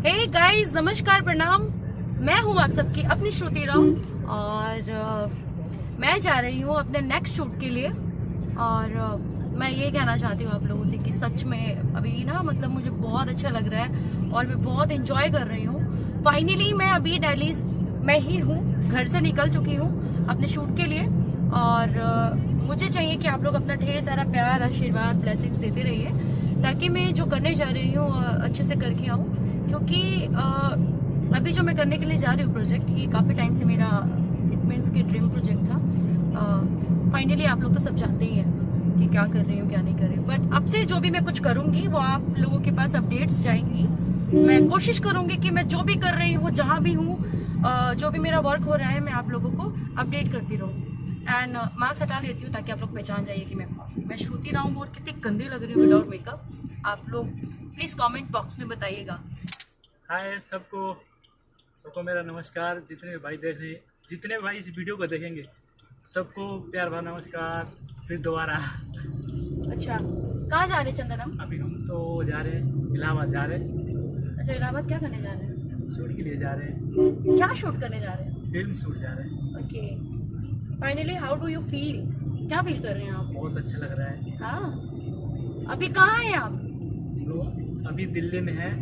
Hey guys, नमस्कार, प्रणाम। मैं हूँ आप सबकी अपनी श्रुति राव और मैं जा रही हूँ अपने नेक्स्ट शूट के लिए। और मैं ये कहना चाहती हूँ आप लोगों से कि सच में अभी ना मतलब मुझे बहुत अच्छा लग रहा है और मैं बहुत एंजॉय कर रही हूँ। फाइनली मैं अभी दिल्ली में ही हूँ, घर से निकल चुकी हूँ अपने शूट के लिए। और मुझे चाहिए कि आप लोग अपना ढेर सारा प्यार, आशीर्वाद, ब्लेसिंग्स देते रहिए ताकि मैं जो करने जा रही हूँ अच्छे से करके आऊँ। क्योंकि अभी जो मैं करने के लिए जा रही हूँ प्रोजेक्ट, ये काफ़ी टाइम से मेरा हिटमैन्स के ड्रीम प्रोजेक्ट था। फाइनली आप लोग तो सब जानते ही हैं कि क्या कर रही हूँ क्या नहीं कर रही हूँ, बट अब से जो भी मैं कुछ करूँगी वो आप लोगों के पास अपडेट्स जाएंगी। मैं कोशिश करूँगी कि मैं जो भी कर रही हूँ, जहाँ भी हूँ, जो भी मेरा वर्क हो रहा है, मैं आप लोगों को अपडेट करती रहूँ। एंड मार्क्स हटा लेती हूँ ताकि आप लोग पहचान जाइए कि मैं श्रुति राव हूँ और कितनी गंदी लग रही हूँ विदाउट मेकअप। आप लोग प्लीज़ कमेंट बॉक्स में बताइएगा। हाय सबको मेरा नमस्कार। जितने भाई देख रहे हैं, जितने भाई इस वीडियो को देखेंगे, सबको प्यार भरा नमस्कार फिर दोबारा। अच्छा, कहाँ जा रहे हैं चंदन हम? अभी हम तो जा रहे हैं इलाहाबाद जा रहे हैं। अच्छा, इलाहाबाद क्या करने जा रहे हैं? शूट के लिए जा रहे हैं। क्या शूट करने जा रहे हैं? फिल्म शूट जा रहे हैं। Okay, finally how do you feel? क्या फील कर रहे हैं आप? बहुत अच्छा लग रहा है। हाँ, अभी कहाँ हैं आप? लोग अभी दिल्ली में है।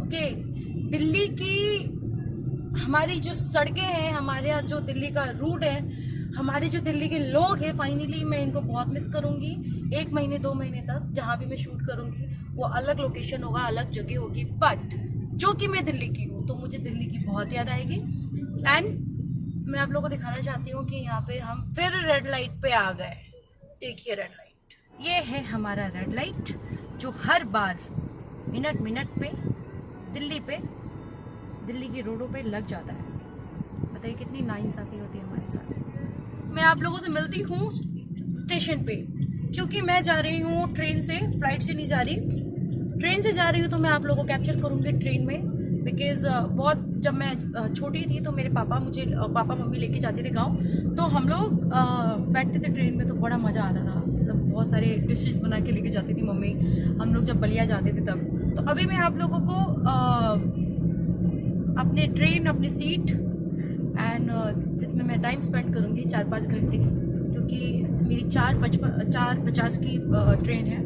ओके, दिल्ली की हमारी जो सड़कें हैं, हमारे यहाँ जो दिल्ली का रूट है, हमारे जो दिल्ली के लोग हैं, फाइनली मैं इनको बहुत मिस करूंगी। 1 महीने 2 महीने तक जहाँ भी मैं शूट करूंगी वो अलग लोकेशन होगा, अलग जगह होगी, बट जो कि मैं दिल्ली की हूँ तो मुझे दिल्ली की बहुत याद आएगी। एंड मैं आप लोगों को दिखाना चाहती हूँ कि यहाँ पे हम फिर रेड लाइट पे आ गए। देखिए रेड लाइट, ये है हमारा रेड लाइट जो हर बार मिनट मिनट पे दिल्ली की रोडों पे लग जाता है। बताइए कितनी नाइंसाफी होती है हमारे साथ। मैं आप लोगों से मिलती हूँ स्टेशन पे, क्योंकि मैं जा रही हूँ ट्रेन से, फ्लाइट से नहीं जा रही, ट्रेन से जा रही हूँ। तो मैं आप लोगों को कैप्चर करूँगी ट्रेन में, बिकॉज बहुत जब मैं छोटी थी तो मेरे पापा मम्मी लेके जाते थे गाँव, तो हम लोग बैठते थे ट्रेन में, तो बड़ा मज़ा आता था। मतलब बहुत सारे डिशेस बना के लेके जाती थी मम्मी, हम लोग जब बलिया जाते थे तब। तो अभी मैं आप लोगों को अपने ट्रेन, अपनी सीट एंड जितने मैं टाइम स्पेंड करूँगी 4-5 घंटे, क्योंकि मेरी 4:50 की ट्रेन है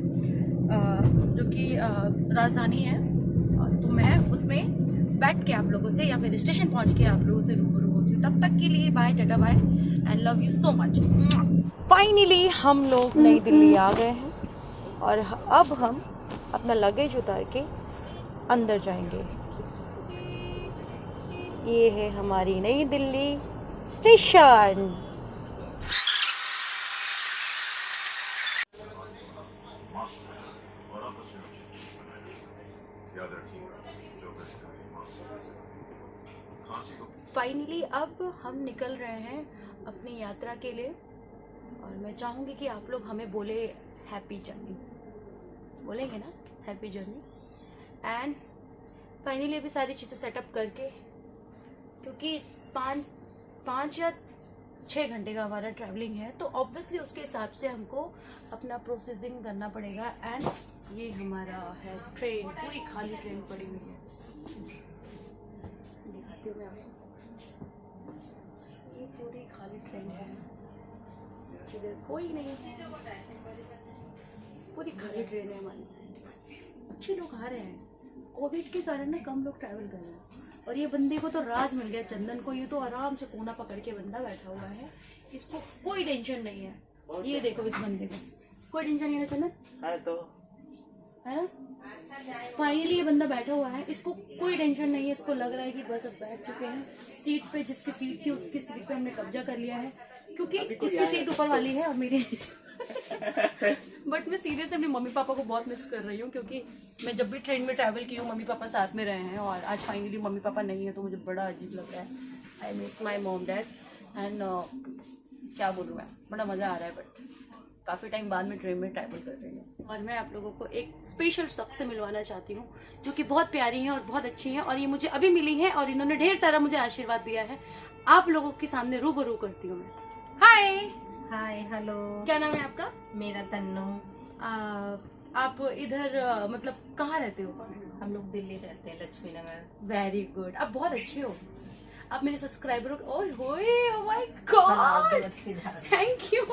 जो कि राजधानी है। तो मैं उसमें बैठ के आप लोगों से या फिर स्टेशन पहुंच के आप लोगों से रूबरू होती हूँ। तब तक के लिए bye, tata bye and love you so much. Finally हम लोग नई दिल्ली आ गए हैं और अब हम अपना लगेज उतार के अंदर जाएंगे। ये है हमारी नई दिल्ली स्टेशन। फाइनली अब हम निकल रहे हैं अपनी यात्रा के लिए और मैं चाहूँगी कि आप लोग हमें बोले हैप्पी जर्नी, बोलेंगे ना, हैप्पी जर्नी। एंड फाइनली अभी सारी चीज़ें सेटअप करके, क्योंकि 5 या 6 घंटे का हमारा ट्रैवलिंग है, तो ऑब्वियसली उसके हिसाब से हमको अपना प्रोसेसिंग करना पड़ेगा। एंड ये हमारा है ट्रेन, पूरी खाली ट्रेन पड़ी हुई है, दिखाती हूँ मैं आपको। ये पूरी खाली ट्रेन है, इधर कोई नहीं है, पूरी खाली ट्रेन है हमारी। अच्छे लोग आ रहे हैं, कोविड के कारण ना कम लोग ट्रैवल कर रहे हैं। और ये बंदे को तो राज मिल गया चंदन को, ये तो आराम से कोना पकड़ के बंदा बैठा हुआ है, इसको कोई टेंशन नहीं है। ये देखो इस बंदे को कोई टेंशन नहीं है चंदन, है तो है ना। फाइनली ये बंदा बैठा हुआ है, इसको कोई टेंशन नहीं है, इसको लग रहा है कि बस अब बैठ चुके हैं सीट पे। जिसकी सीट थी उसकी सीट पे हमने कब्जा कर लिया है, क्योंकि इसकी सीट ऊपर वाली है और मेरी बट मैं सीरियस अपने मम्मी पापा को बहुत मिस कर रही हूँ, क्योंकि मैं जब भी ट्रेन में ट्रैवल की हूँ मम्मी पापा साथ में रहे हैं, और आज फाइनली मम्मी पापा नहीं है तो मुझे बड़ा अजीब लग रहा है। I miss my mom dad and क्या बोलूँ मैं, बड़ा मज़ा आ रहा है। बट काफ़ी टाइम बाद में ट्रेन में ट्रैवल कर रही हूँ और मैं आप लोगों को एक स्पेशल शख्स से मिलवाना चाहती हूँ जो कि बहुत प्यारी हैं और बहुत अच्छी हैं, और ये मुझे अभी मिली हैं और इन्होंने ढेर सारा मुझे आशीर्वाद दिया है। आप लोगों के सामने रूबरू करती हूँ मैं। हाय हाय, हेलो। क्या नाम है आपका? मेरा तन्नू। आप इधर मतलब कहाँ रहते हो? हम लोग दिल्ली रहते हैं, लक्ष्मी नगर। वेरी गुड, आप बहुत अच्छे हो। आप मेरे सब्सक्राइबर ओए होए, oh my God, thank you.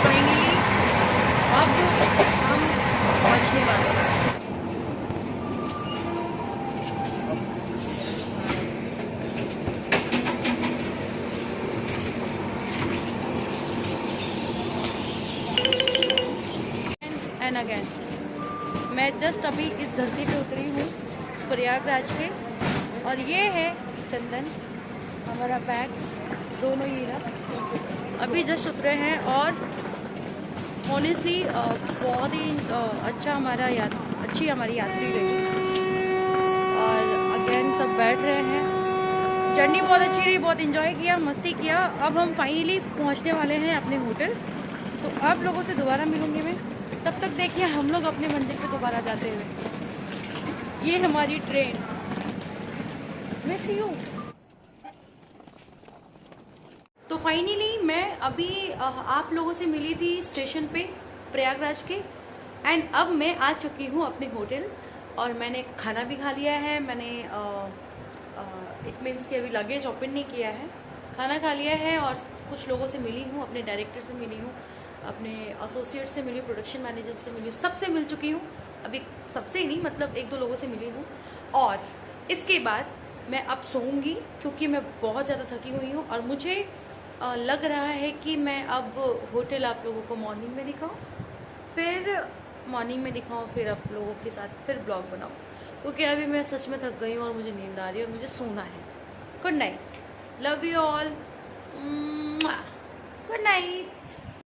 Finally अब हम पहुंचने वाले हैं। एंड अगेन मैं जस्ट अभी इस धरती पे उतरी हूँ प्रयागराज के, और ये है चंदन, हमारा बैग दोनों ही रहा। अभी जस्ट उतरे हैं और ऑनेस्टली बहुत ही अच्छी हमारी यात्री रही। और अगेन सब बैठ रहे हैं। जर्नी बहुत अच्छी रही, बहुत इन्जॉय किया, मस्ती किया। अब हम फाइनली पहुंचने वाले हैं अपने होटल, तो आप लोगों से दोबारा मिलूंगी मैं। तब तक देखिए हम लोग अपने मंदिर पे दोबारा जाते हुए। ये हमारी ट्रेन, मिस यू। तो फाइनली मैं अभी आप लोगों से मिली थी स्टेशन पे प्रयागराज के, एंड अब मैं आ चुकी हूँ अपने होटल, और मैंने खाना भी खा लिया है। मैंने इट मीन्स कि अभी लगेज ओपन नहीं किया है, खाना खा लिया है, और कुछ लोगों से मिली हूँ, अपने डायरेक्टर से मिली हूँ, अपने एसोसिएट से मिली, प्रोडक्शन मैनेजर से मिली हूँ, सबसे मिल चुकी हूँ। अभी सबसे ही नहीं, मतलब 1-2 लोगों से मिली हूँ। और इसके बाद मैं अब सोऊंगी, क्योंकि मैं बहुत ज़्यादा थकी हुई हूँ, और मुझे लग रहा है कि मैं अब होटल आप लोगों को मॉर्निंग में दिखाऊँ, फिर आप लोगों के साथ फिर ब्लॉग बनाऊँ, क्योंकि अभी मैं सच में थक गई हूँ और मुझे नींद आ रही है और मुझे सोना है। Good night, love you all, good night.